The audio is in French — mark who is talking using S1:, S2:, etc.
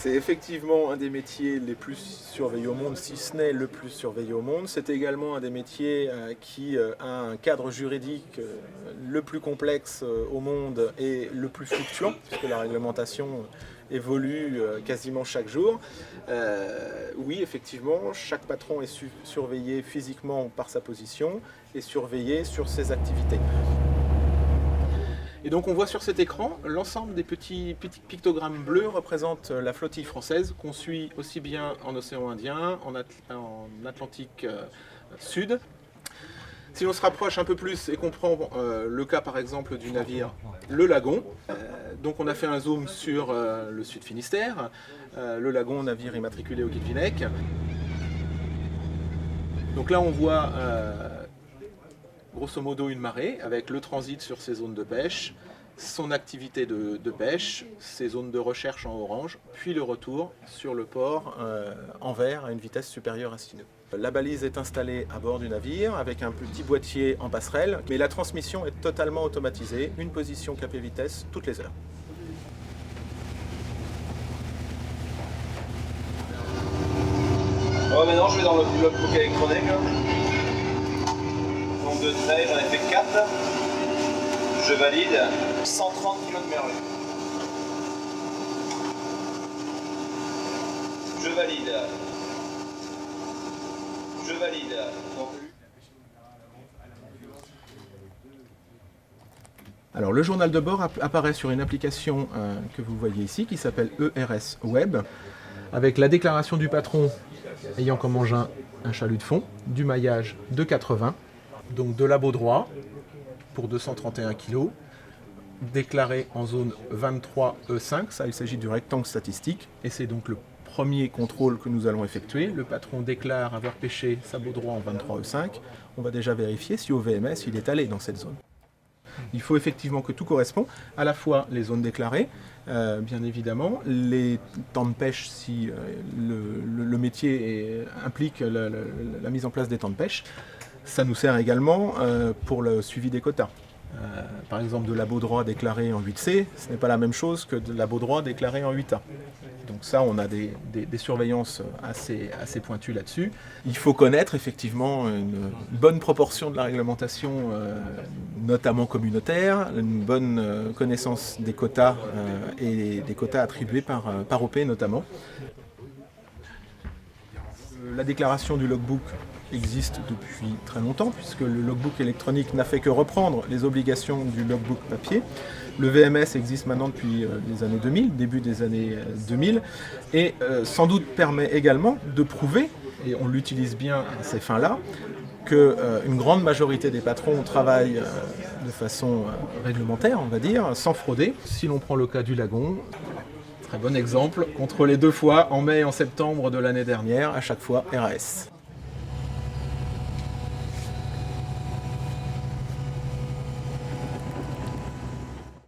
S1: C'est effectivement un des métiers les plus surveillés au monde, si ce n'est le plus surveillé au monde. C'est également un des métiers qui a un cadre juridique le plus complexe au monde et le plus fluctuant, puisque la réglementation évolue quasiment chaque jour. Oui, effectivement, chaque patron est surveillé physiquement par sa position et surveillé sur ses activités. Et donc on voit sur cet écran, l'ensemble des petits pictogrammes bleus représentent la flottille française qu'on suit aussi bien en océan Indien, en Atlantique Sud. Si l'on se rapproche un peu plus et qu'on prend le cas par exemple du navire Le Lagon, donc on a fait un zoom sur le Sud Finistère, Le Lagon, navire immatriculé au Guilvinec. Donc là on voit grosso modo une marée avec le transit sur ses zones de pêche, son activité de pêche, ses zones de recherche en orange, puis le retour sur le port en vert à une vitesse supérieure à 6 nœuds. La balise est installée à bord du navire avec un petit boîtier en passerelle, mais la transmission est totalement automatisée, une position cap et vitesse toutes les heures.
S2: Bon, maintenant je vais dans le logbook électronique. Nombre de traits, j'en ai fait 4. Je valide 130 km de merveille. Je valide. Je valide.
S1: Alors le journal de bord apparaît sur une application que vous voyez ici qui s'appelle ERS Web, avec la déclaration du patron ayant comme engin un chalut de fond, du maillage de 80, donc de labo droit pour 231 kg, déclaré en zone 23E5, ça il s'agit du rectangle statistique, et c'est donc le premier contrôle que nous allons effectuer. Le patron déclare avoir pêché sabot droit en 23E5, on va déjà vérifier si au VMS il est allé dans cette zone. Il faut effectivement que tout corresponde, à la fois les zones déclarées, bien évidemment, les temps de pêche si le métier implique la mise en place des temps de pêche. Ça nous sert également pour le suivi des quotas. Par exemple, de labo droit déclaré en 8C, ce n'est pas la même chose que de labo droit déclaré en 8A. Donc ça, on a des surveillances assez pointues là-dessus. Il faut connaître effectivement une bonne proportion de la réglementation, notamment communautaire, une bonne connaissance des quotas et des quotas attribués par OP notamment. La déclaration du logbook existe depuis très longtemps, puisque le logbook électronique n'a fait que reprendre les obligations du logbook papier. Le VMS existe maintenant depuis les années 2000, début des années 2000, et sans doute permet également de prouver, et on l'utilise bien à ces fins-là, qu'une grande majorité des patrons travaillent de façon réglementaire, on va dire, sans frauder. Si l'on prend le cas du Lagon, très bon exemple, contrôlé 2 fois, en mai et en septembre de l'année dernière, à chaque fois RAS.